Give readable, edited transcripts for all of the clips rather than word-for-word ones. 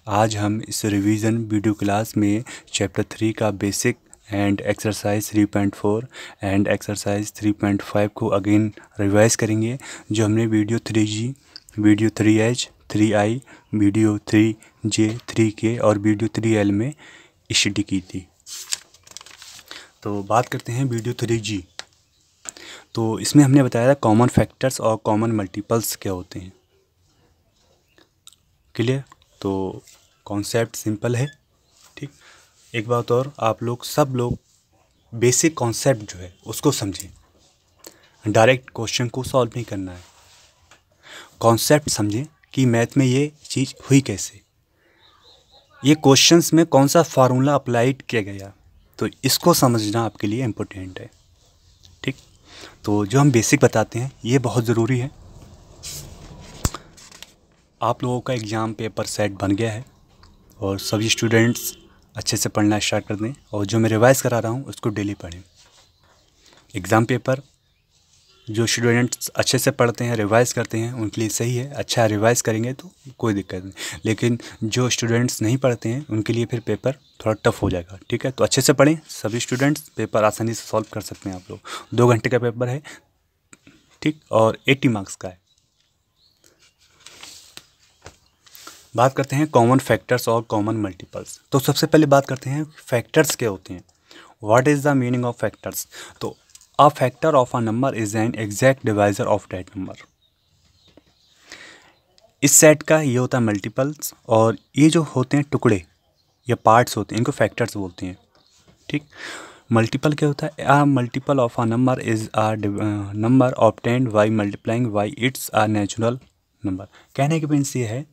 आज हम इस रिवीजन वीडियो क्लास में चैप्टर 3 का basic and exercise 3.4 and exercise 3.5 को अगेन रिवाइज करेंगे, जो हमने video 3G, video 3H, 3I, video 3J, 3K और वीडियो 3L में स्टडी की थी। तो बात करते हैं वीडियो 3G। तो इसमें हमने बताया था कॉमन फैक्टर्स और कॉमन मल्टीपल्स क्या होते हैं। क्लियर? तो कॉन्सेप्ट सिंपल है, ठीक। एक बात और, आप लोग सब लोग बेसिक कॉन्सेप्ट जो है उसको समझें। डायरेक्ट क्वेश्चन को सॉल्व नहीं करना है, कॉन्सेप्ट समझें कि मैथ में ये चीज़ हुई कैसे, ये क्वेश्चंस में कौन सा फार्मूला अप्लाइड किया गया, तो इसको समझना आपके लिए इम्पोर्टेंट है, ठीक। तो जो हम बेसिक बताते हैं ये बहुत ज़रूरी है। आप लोगों का एग्ज़ाम पेपर सेट बन गया है और सभी स्टूडेंट्स अच्छे से पढ़ना स्टार्ट कर दें, और जो मैं रिवाइज करा रहा हूँ उसको डेली पढ़ें। एग्ज़ाम पेपर जो स्टूडेंट्स अच्छे से पढ़ते हैं, रिवाइज़ करते हैं, उनके लिए सही है, अच्छा रिवाइज़ करेंगे तो कोई दिक्कत नहीं। लेकिन जो स्टूडेंट्स नहीं पढ़ते हैं उनके लिए फिर पेपर थोड़ा टफ हो जाएगा, ठीक है। तो अच्छे से पढ़ें, सभी स्टूडेंट्स पेपर आसानी से सॉल्व कर सकते हैं। आप लोग 2 घंटे का पेपर है, ठीक, और 80 मार्क्स का है। बात करते हैं कॉमन फैक्टर्स और कॉमन मल्टीपल्स। तो सबसे पहले बात करते हैं फैक्टर्स क्या होते हैं। What is the meaning of factors? तो a factor of a number is an exact divisor of that number. इस सेट का ये होता है मल्टीपल्स, और ये जो होते हैं टुकड़े या पार्ट्स होते हैं इनको फैक्टर्स बोलते हैं, ठीक। मल्टीपल क्या होता है? A multiple of a number is a number obtained by multiplying by it's a natural number. कहने के मीन्स ये है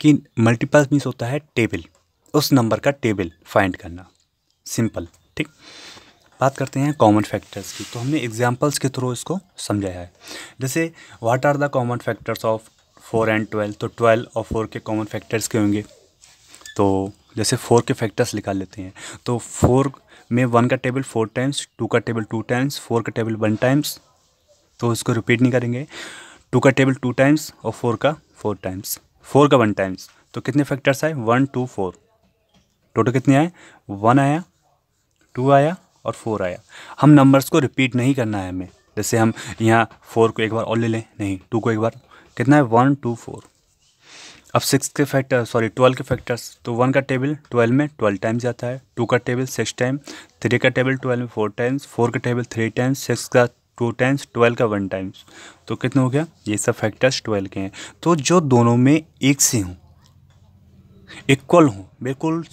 कि मल्टीपल मीन्स होता है टेबल, उस नंबर का टेबल फाइंड करना, सिंपल, ठीक। बात करते हैं कॉमन फैक्टर्स की। तो हमने एग्जांपल्स के थ्रू इसको समझाया है। जैसे what are the common factors of 4 and 12? तो 12 और 4 के कॉमन फैक्टर्स क्या होंगे? तो जैसे 4 के फैक्टर्स निकाल लेते हैं। तो 4 में 1 का टेबल 4 टाइम्स, 2 का टेबल 2 टाइम्स, 4 का टेबल 1 टाइम्स, तो इसको रिपीट नहीं करेंगे। 2 का टेबल 2 टाइम्स और 4 का 4 टाइम्स, 4 का 1 टाइम्स। तो कितने फैक्टर्स आए? 1 2 4। टोटल कितने आए? 1 आया, 2 आया और 4 आया। हम नंबर्स को रिपीट नहीं करना है हमें। जैसे हम यहाँ 4 को एक बार और ले लें, नहीं, 2 को एक बार। कितना है? 1 2 4। अब 6 के फैक्टर, सॉरी 12 के फैक्टर्स। तो 1 का टेबल 12 में 12 टाइम्स जाता है, 2 का टेबल 6 टाइम, 3 का टेबल 12 में 4 टाइम्स, 4 का टेबल 3 टाइम्स, 6 का 2 टाइम्स, 12 का 1 टाइम्स। तो कितना हो गया? ये सब फैक्टर्स 12 के हैं। तो जो दोनों में एक से हों, इक्वल हों बिल्कुल,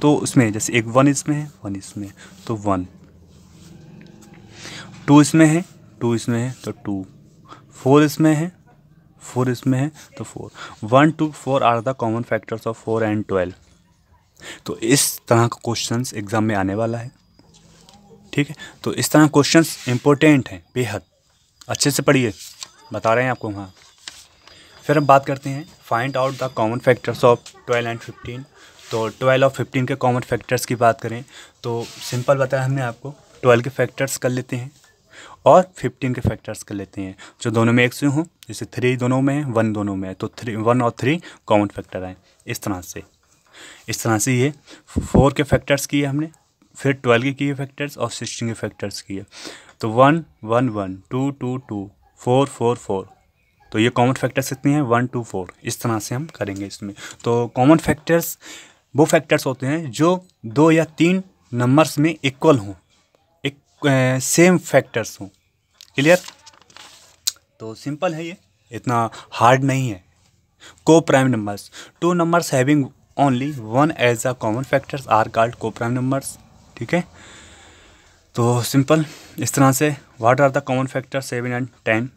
तो उसमें जैसे एक 1 इसमें है, 1 इसमें है, तो 1, 2 इसमें है, 2 इसमें है, तो 2, 4 इसमें है, 4 इसमें है, तो 4। 1 2 4 are the common factors of 4 and 12। तो इस तरह का क्वेश्चंस एग्जाम में आने वाला है, ठीक है। तो इस तरह क्वेश्चंस इंपॉर्टेंट हैं बेहद, अच्छे से पढ़िए, बता रहे हैं आपको वहाँ। फिर हम बात करते हैं find out the common factors of 12 and 15। तो 12 और 15 के कॉमन फैक्टर्स की बात करें तो सिंपल बताया हमने आपको, 12 के फैक्टर्स कर लेते हैं और 15 के फैक्टर्स कर लेते हैं जो दोनों में एक से हों। जैसे 3 दोनों में है, 1 दोनों में है, तो 1 और 3 कॉमन फैक्टर आए। इस तरह से ये 4 के फैक्टर्स किए हमने, फिर 12 के किए फैक्टर्स और 16 के फैक्टर्स किए। तो 1 1 1, 2 2 2, 4 4 4। तो ये कॉमन फैक्टर्स कितने हैं? 1 2 4। इस तरह से हम करेंगे इसमें। तो कॉमन फैक्टर्स वो फैक्टर्स होते हैं जो 2 या 3 नंबर्स में इक्वल हों, एक सेम फैक्टर्स हों। क्लियर? तो सिंपल है, ये इतना हार्ड नहीं है। Coprime numbers, 2 numbers having only 1 as a common factors are called coprime numbers, ठीक है। तो सिंपल इस तरह से what are the common factor 7 and 10।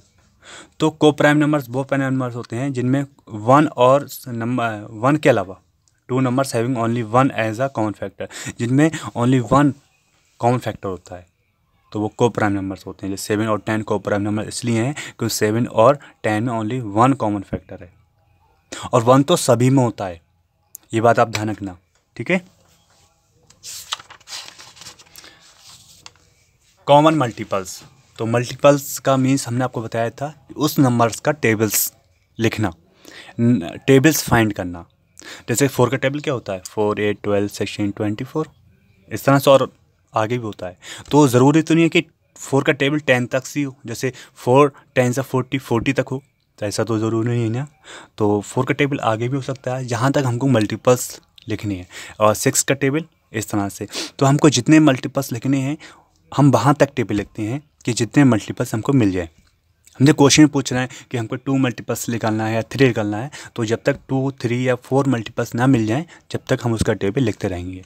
तो को प्राइम नंबर्स वो प्राइम नंबर्स होते हैं जिनमें 1 और नंबर 1 के अलावा 2 numbers having only 1 as a common factor, जिनमें ओनली 1 कॉमन फैक्टर होता है, तो वो को प्राइम नंबर्स होते हैं। जैसे 7 और 10 को प्राइम नंबर इसलिए हैं क्योंकि 7 और 10 में ओनली 1 कॉमन फैक्टर है, और 1 तो सभी में होता है, ये बात आप ध्यान रखना, ठीक है। कॉमन मल्टीपल्स, तो मल्टीपल्स का मीन्स हमने आपको बताया था उस नंबर्स का टेबल्स लिखना, टेबल्स फाइंड करना। जैसे 4 का टेबल क्या होता है, 4, 8, 12, 16, 24, इस तरह से और आगे भी होता है। तो ज़रूरी तो नहीं है कि 4 का टेबल 10 तक ही हो, जैसे 4 10 40 40 तक हो, तो ऐसा तो ज़रूरी नहीं है ना। तो 4 का टेबल आगे भी हो सकता है, जहाँ तक हमको मल्टीपल्स लिखनी है। और 6 का टेबल इस तरह से। तो हमको जितने मल्टीपल्स लिखने हैं हम वहाँ तक टेबल लिखते हैं कि जितने मल्टीपल्स हमको मिल जाए। हमसे क्वेश्चन पूछ रहे हैं कि हमको 2 मल्टीपल्स निकालना है या 3 निकालना है, तो जब तक 2, 3 या 4 मल्टीपल्स ना मिल जाएं जब तक हम उसका टेबल लिखते रहेंगे।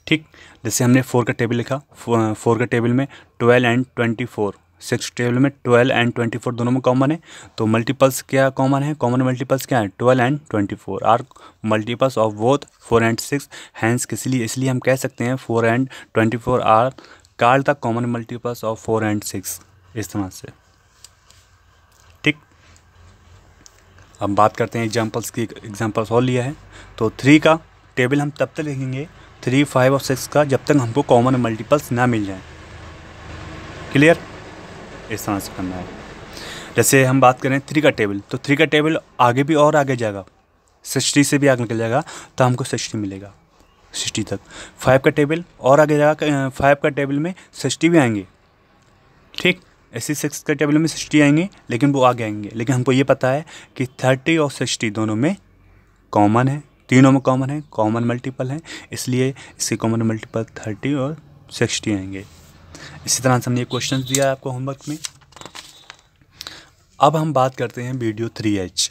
ठीक, जैसे हमने 4 का टेबल लिखा, 4 का टेबल में 12 एंड 24, 6 टेबल में 12 एंड 24 दोनों में कॉमन है। तो मल्टीपल्स क्या कॉमन है, कॉमन मल्टीपल्स क्या है, 12 and 24 are multiples of both 4 and 6। Hence इसलिए हम कह सकते हैं 4 and 24 are called the common multiples of 4 and 6, इस तरह से। ठीक, अब बात करते हैं एग्जाम्पल्स की। एग्जाम्पल्स और लिया है तो 3 का टेबल हम तब तक लिखेंगे 3, 5 और 6 का जब तक हमको कॉमन मल्टीपल्स ना मिल जाए। क्लियर, इस तरह से करना है। जैसे हम बात करें 3 का टेबल, तो 3 का टेबल आगे भी और आगे जाएगा, 60 से भी आगे निकल जाएगा, तो हमको 60 मिलेगा 60 तक। 5 का टेबल और आगे जाएगा, 5 का टेबल में 60 भी आएंगे। ठीक, ऐसे 6 के टेबल में 60 आएंगे लेकिन वो आगे आएंगे, लेकिन हमको ये पता है कि 30 और 60 दोनों में कॉमन है, तीनों में कॉमन है, कॉमन मल्टीपल है, इसलिए इसके कॉमन मल्टीपल 30 और 60 आएंगे। इसी तरह से हमने क्वेश्चन दिया है आपको होमवर्क में। अब हम बात करते हैं वीडियो 3H।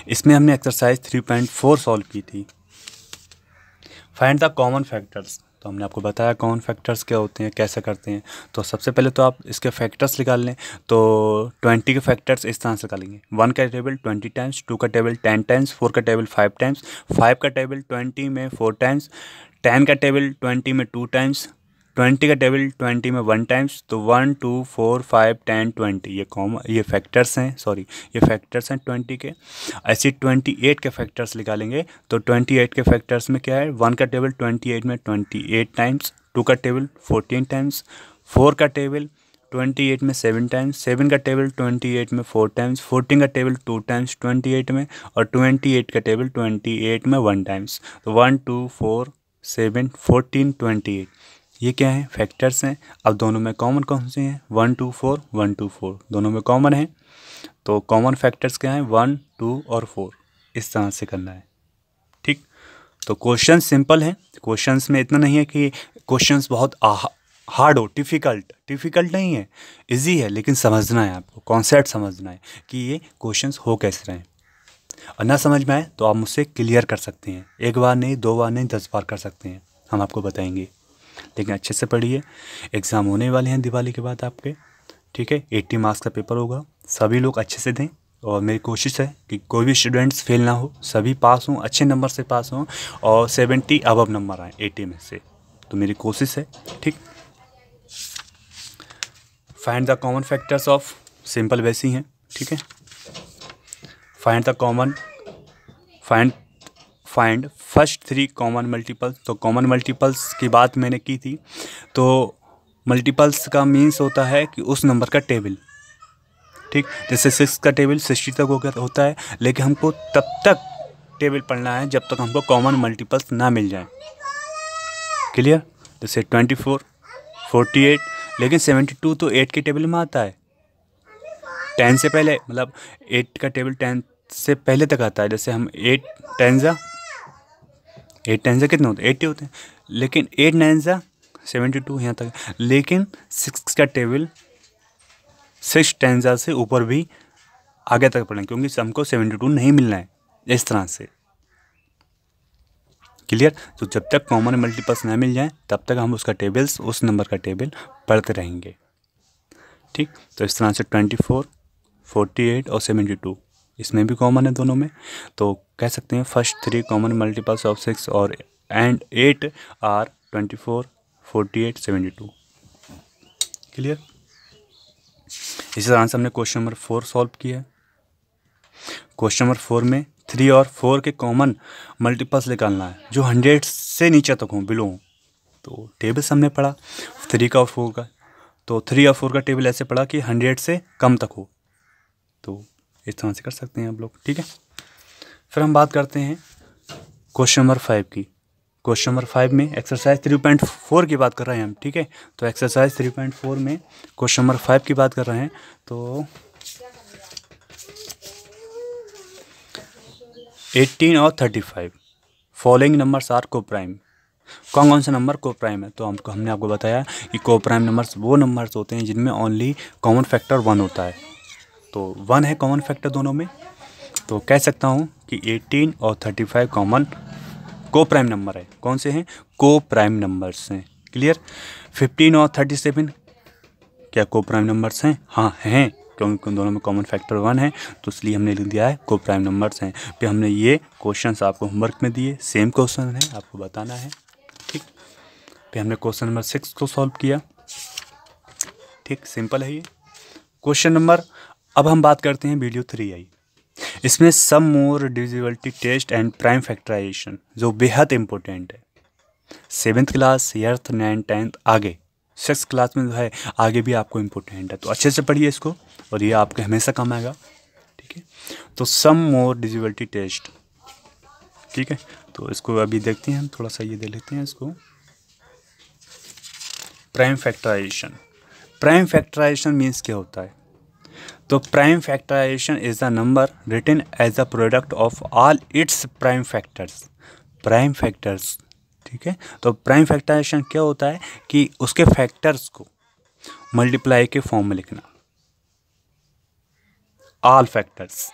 इसमें हमने एक्सरसाइज 3.4 सॉल्व की थी। Find the common factors. तो हमने आपको बताया कॉमन फैक्टर्स क्या होते हैं, कैसे करते हैं। तो सबसे पहले तो आप इसके फैक्टर्स निकाल लें। तो 20 के फैक्टर्स इस तरह से निकालेंगे। 1 का टेबल 20 टाइम्स, 2 का टेबल 10 टाइम्स, 4 का टेबल 5 टाइम्स, 5 का टेबल 20 में 4 टाइम्स, 10 का टेबल 20 में 2 टाइम्स, 20 का टेबल 20 में 1 टाइम्स। तो 1, 2, 4, 5, 10, 20 ये फैक्टर्स हैं, सॉरी ये फैक्टर्स हैं 20 के। ऐसे 28 के फैक्टर्स निकालेंगे। तो 28 के फैक्टर्स में क्या है, 1 का टेबल 28 में 28 टाइम्स, 2 का टेबल 14 टाइम्स, 4 का टेबल 28 में 7 टाइम्स, 7 का टेबल 28 में 4 टाइम्स, 14 का टेबल 2 टाइम्स 28 में, और 28 का टेबल 28 में 1 टाइम्स। तो 1, 2, 4, 7, 14, 28 ये क्या है, फैक्टर्स हैं। अब दोनों में कॉमन कौन से हैं, 1, 2, 4, 1, 2, 4 दोनों में कॉमन है। तो कॉमन फैक्टर्स क्या हैं, 1, 2 और 4, इस तरह से करना है। ठीक, तो क्वेश्चन सिंपल है। क्वेश्चंस में इतना नहीं है कि क्वेश्चंस बहुत हार्ड हो, डिफ़िकल्ट नहीं है, इजी है, लेकिन समझना है आपको, कॉन्सेप्ट समझना है कि ये क्वेश्चंस हो कैसे रहे। और ना समझ में आए तो आप मुझसे क्लियर कर सकते हैं, 1 बार नहीं, 2 बार नहीं, 10 बार कर सकते हैं, हम आपको बताएंगे। लेकिन अच्छे से पढ़िए, एग्ज़ाम होने वाले हैं दिवाली के बाद आपके। ठीक है, 80 मार्क्स का पेपर होगा, सभी लोग अच्छे से दें। और मेरी कोशिश है कि कोई भी स्टूडेंट्स फेल ना हो, सभी पास हों, अच्छे नंबर से पास हों, और 70 अबव नंबर आए 80 में से, तो मेरी कोशिश है। ठीक, find the common factors of, simple वैसी हैं। ठीक है, find the common, find first 3 common multiples. तो कॉमन मल्टीपल्स की बात मैंने की थी। तो मल्टीपल्स का मीन्स होता है कि उस नंबर का टेबल। ठीक, जैसे 6 का टेबल 60 तक होता है, लेकिन हमको तब तक टेबल पढ़ना है जब तक हमको कॉमन मल्टीपल्स ना मिल जाए। क्लियर, जैसे 24, 48, लेकिन 72 तो 8 के टेबल में आता है, 10 से पहले, मतलब 8 का टेबल 10 से पहले तक आता है। जैसे हम 8 10 कितने होते हैं, 80 होते हैं, लेकिन 8 9 72 यहाँ तक। लेकिन 6 का टेबल 6 10 से ऊपर भी आगे तक पढ़ें, क्योंकि हमको 72 नहीं मिलना है, इस तरह से। क्लियर, तो जब तक कॉमन मल्टीपल्स ना मिल जाए तब तक हम उसका टेबल्स, उस नंबर का टेबल पढ़ते रहेंगे। ठीक, तो इस तरह से 24, 48 और 72 इसमें भी कॉमन है दोनों में। तो कह सकते हैं फर्स्ट 3 कॉमन मल्टीपल्स ऑफ 6 और एंड 8 आर 24, 48, 72। क्लियर, इसी तरह से हमने क्वेश्चन नंबर 4 सॉल्व किया है। क्वेश्चन नंबर 4 में 3 और 4 के कॉमन मल्टीपल्स निकालना है जो 100 से नीचे तक हों, बिलो हों। तो टेबल्स हमने पढ़ा 3 का और 4 का। तो 3 और 4 का टेबल ऐसे पढ़ा कि 100 से कम तक हो, तो इस तरह से कर सकते हैं आप लोग। ठीक है, फिर हम बात करते हैं क्वेश्चन नंबर 5 की। क्वेश्चन नंबर 5 में एक्सरसाइज 3.4 की बात कर रहे हैं हम, ठीक है। तो एक्सरसाइज 3.4 में क्वेश्चन नंबर 5 की बात कर रहे हैं। तो 18 और 35 फॉलोइंग नंबर्स आर को प्राइम। कौन कौन से नंबर को प्राइम है? तो हमने आपको बताया कि को प्राइम नंबर्स वो नंबर्स होते हैं जिनमें ओनली कॉमन फैक्टर 1 होता है। तो 1 है कॉमन फैक्टर दोनों में, तो कह सकता हूँ कि 18 और 35 कॉमन को प्राइम नंबर है। कौन से हैं? को प्राइम नंबर्स हैं। क्लियर? 15 और 37 क्या को प्राइम नंबर्स हैं? हाँ हैं, क्योंकि दोनों में कॉमन फैक्टर 1 है, तो इसलिए हमने लिख दिया है को प्राइम नंबर्स हैं। फिर हमने ये क्वेश्चंस आपको होमवर्क में दिए, सेम क्वेश्चन है, आपको बताना है, ठीक। फिर हमने क्वेश्चन नंबर 6 को सॉल्व किया, ठीक, सिंपल है ये क्वेश्चन नंबर। अब हम बात करते हैं वीडियो 3 आई। इसमें some more divisibility test and prime factorisation जो बेहद इंपॉर्टेंट है। 7th class, 8th, 9th, 10th आगे 6th क्लास में जो है आगे भी आपको इम्पोर्टेंट है, तो अच्छे से पढ़िए इसको और ये आपके हमेशा काम आएगा, ठीक है। तो सम मोर डिविजिबिलिटी टेस्ट, ठीक है। तो इसको अभी देखते हैं हम, थोड़ा सा ये देख लेते हैं इसको। Prime factorisation, prime factorisation means क्या होता है? तो prime factorisation is the number written as the product of all its prime factors. Prime factors, ठीक है। तो प्राइम फैक्टराइजेशन क्या होता है कि उसके फैक्टर्स को मल्टीप्लाई के फॉर्म में लिखना, ऑल फैक्टर्स।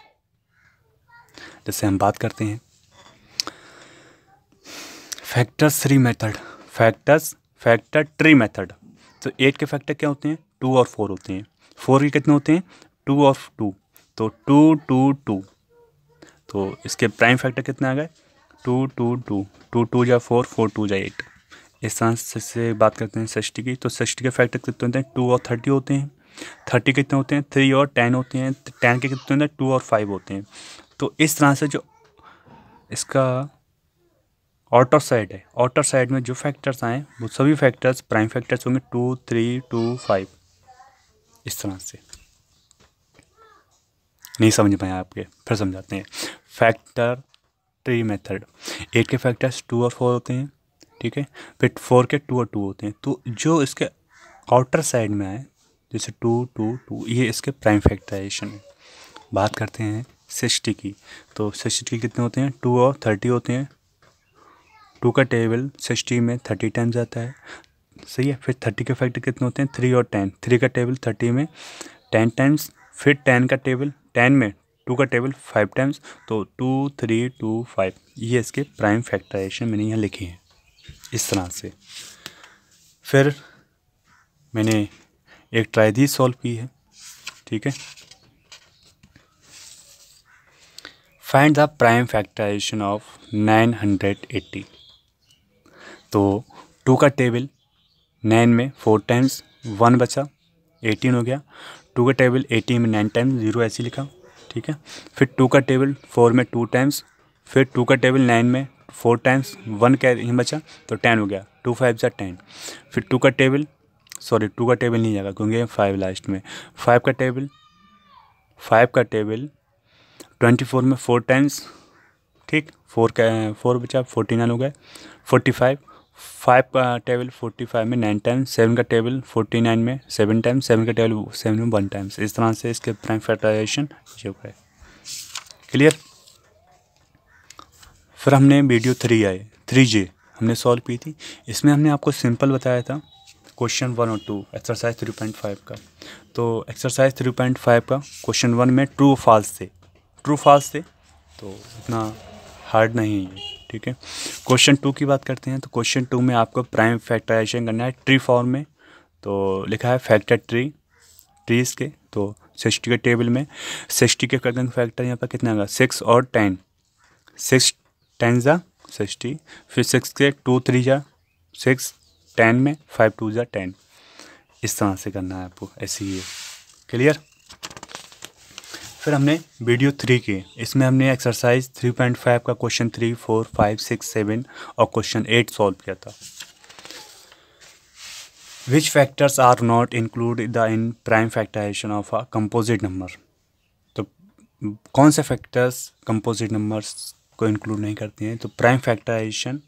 जैसे हम बात करते हैं factors tree method, factor tree method. तो 8 के फैक्टर क्या होते हैं? 2 और 4 होते हैं। 4 के कितने होते हैं? 2 और 2, तो 2 2 2। तो इसके प्राइम फैक्टर कितने आ गए? 2 2 2, 2 2 जा 4, 4 2 जा 8। इस तरह से बात करते हैं 60 की। तो 60 के फैक्टर कितने होते हैं? 2 और 30 होते हैं। 30 कितने होते हैं? 3 और 10 होते हैं। 10 के कितने होते हैं? 2 और 5 होते हैं। तो इस तरह से जो इसका आउटर साइड है, आउटर साइड में जो फैक्टर्स आए वो सभी फैक्टर्स प्राइम फैक्टर्स होंगे, 2 3 2 5। इस तरह से नहीं समझ पाए आपके, फिर समझाते हैं। फैक्टर ट्री मेथड, 8 के फैक्टर्स 2 और 4 होते हैं, ठीक है। फिर 4 के 2 और 2 होते हैं। तो जो इसके आउटर साइड में आए जैसे 2 2 2, ये इसके प्राइम फैक्टराइजेशन है। बात करते हैं 60 की। तो 60 के कितने होते हैं? 2 और 30 होते हैं। 2 का टेबल 60 में 30 टाइम्स आता है, सही है। फिर 30 के फैक्टर कितने होते हैं? 3 और 10। 3 का टेबल 30 में 10 टाइम्स। फिर 10 का टेबल 10 में 2 का टेबल 5 टाइम्स। तो 2 3 2 5, ये इसके प्राइम फैक्टराइजेशन मैंने यहाँ लिखी है इस तरह से। फिर मैंने एक ट्रायदी सॉल्व की है, ठीक है। Find the prime factorisation of 980। तो 2 का टेबल 9 में 4 टाइम्स, 1 बचा, 18 हो गया। 2 का टेबल 18 में 9 टाइम्स, 0 ऐसे लिखा, ठीक है। फिर 2 का टेबल 4 में 2 टाइम्स। फिर 2 का टेबल 9 में 4 टाइम्स, 1 क्या यहाँ बचा, तो 10 हो गया, 2 5 जा 10। फिर 2 का टेबल, सॉरी 2 का टेबल नहीं जाएगा क्योंकि 5 लास्ट में। 5 का टेबल 24 में 4 टाइम्स, ठीक। 4 बचा, 49 हो गए, 45। 5 का टेबल 45 में 9 टाइम्स। 7 का टेबल 49 में 7 टाइम्स। 7 का टेबल 7 में 1 टाइम्स। इस तरह से इसके प्राइम फैक्टराइजेशन ये है। क्लियर? फिर हमने वीडियो 3J हमने सॉल्व की थी। इसमें हमने आपको सिंपल बताया था क्वेश्चन 1 और 2 एक्सरसाइज 3.5 का। तो एक्सरसाइज 3.5 का क्वेश्चन 1 में ट्रू फॉल्स थे, तो इतना हार्ड नहीं है ये, ठीक है। क्वेश्चन 2 की बात करते हैं। तो क्वेश्चन 2 में आपको प्राइम फैक्टराइजेशन करना है ट्री फॉर्म में। तो लिखा है फैक्टर ट्रीज के। तो 60 के टेबल में 60 के करंट फैक्टर यहाँ पर कितना आएगा? 6 और 10। 6 10 जा 60। फिर 6 के 2 3 जा 6, 10 में 5 2 जा 10। इस तरह से करना है आपको, ऐसे ही है। क्लियर? फिर हमने वीडियो 3 की, इसमें हमने एक्सरसाइज 3.5 का क्वेश्चन 3 4 5 6 7 और क्वेश्चन 8 सॉल्व किया था। Which factors are not included in prime factorisation of a composite number. तो कौन से फैक्टर्स कंपोजिट नंबर्स को इंक्लूड नहीं करती हैं। तो प्राइम फैक्टराइजेशन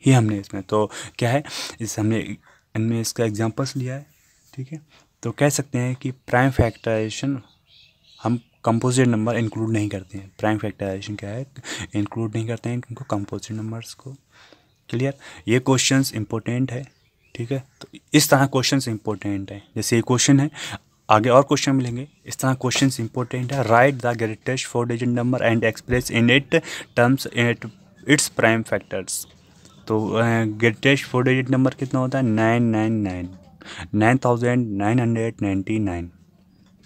ही हमने इसमें तो क्या है, इस हमने इनमें इसका एग्जांपल्स लिया है, ठीक है। तो कह सकते हैं कि प्राइम फैक्टराइजेशन हम कंपोजिट नंबर इंक्लूड नहीं करते हैं। प्राइम फैक्टराइजेशन क्या है, इंक्लूड नहीं करते हैं इनको कंपोजिट नंबर्स को। क्लियर, ये क्वेश्चंस इंपॉर्टेंट है, ठीक है। तो इस तरह क्वेश्चंस इंपॉर्टेंट है, जैसे ये क्वेश्चन है, आगे और क्वेश्चन मिलेंगे, इस तरह क्वेश्चंस इंपॉर्टेंट है। Right the greatest 4 digit number and express in it terms it's prime factors. तो ग्रेटेस्ट 4 डिजिट नंबर कितना होता है, 9999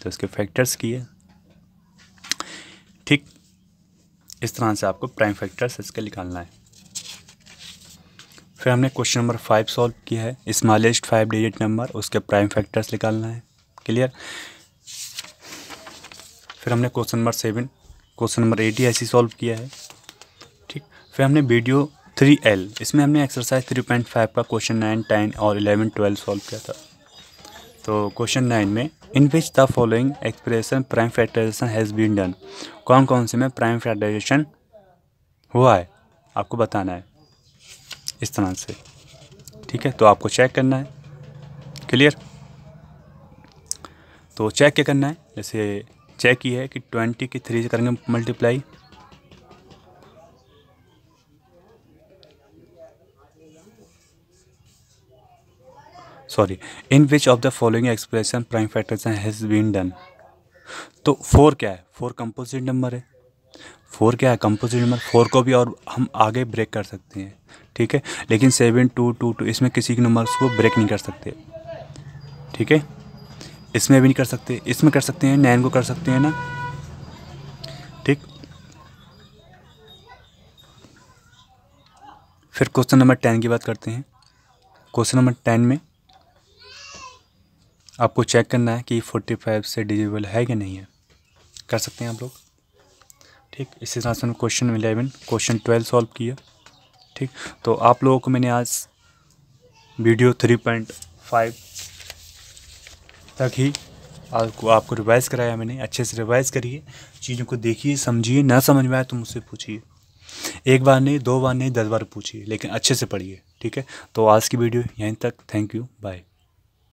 तो इसके फैक्टर्स की है, ठीक। इस तरह से आपको प्राइम फैक्टर्स इसके निकालना है। फिर हमने क्वेश्चन नंबर 5 सॉल्व किया है, स्मॉलेस्ट 5 डिजिट नंबर उसके प्राइम फैक्टर्स निकालना है। क्लियर। फिर हमने क्वेश्चन नंबर 7 क्वेश्चन नंबर 80 ऐसी सॉल्व किया है, ठीक। फिर हमने वीडियो 3L, इसमें हमने एक्सरसाइज 3.5 का क्वेश्चन 9, 10 और 11, 12 सॉल्व किया था। तो क्वेश्चन 9 में in which the following expression prime factorisation has been done, कौन कौन से में प्राइम फैक्टराइजेशन हुआ है आपको बताना है, इस तरह से, ठीक है। तो आपको चेक करना है। क्लियर। तो चेक क्या करना है, जैसे चेक ये है कि 20 की 3 से करेंगे multiply, sorry, in which of the following expression prime factorisation has been done. तो 4 क्या है, 4 कंपोजिट नंबर है, 4 क्या है कंपोजिट नंबर, 4 को भी और हम आगे ब्रेक कर सकते हैं, ठीक है। लेकिन 7, 2, 2, 2 इसमें किसी के नंबर्स को ब्रेक नहीं कर सकते, ठीक है। इसमें भी नहीं कर सकते, इसमें कर सकते हैं, 9 को कर सकते हैं ना, ठीक। फिर क्वेश्चन नंबर 10 की बात करते हैं। क्वेश्चन नंबर 10 में आपको चेक करना है कि 45 से डिविजिबल है कि नहीं है, कर सकते हैं आप लोग, ठीक। इसी तरह से हमने क्वेश्चन 11 क्वेश्चन 12 सॉल्व किया, ठीक। तो आप लोगों को मैंने आज वीडियो 3.5 तक ही आपको रिवाइज कराया मैंने, अच्छे से रिवाइज करिए, चीज़ों को देखिए, समझिए, ना समझ में आए तो मुझसे पूछिए, एक बार नहीं, 2 बार नहीं, 10 बार पूछिए, लेकिन अच्छे से पढ़िए, ठीक है। तो आज की वीडियो यहीं तक, थैंक यू, बाय।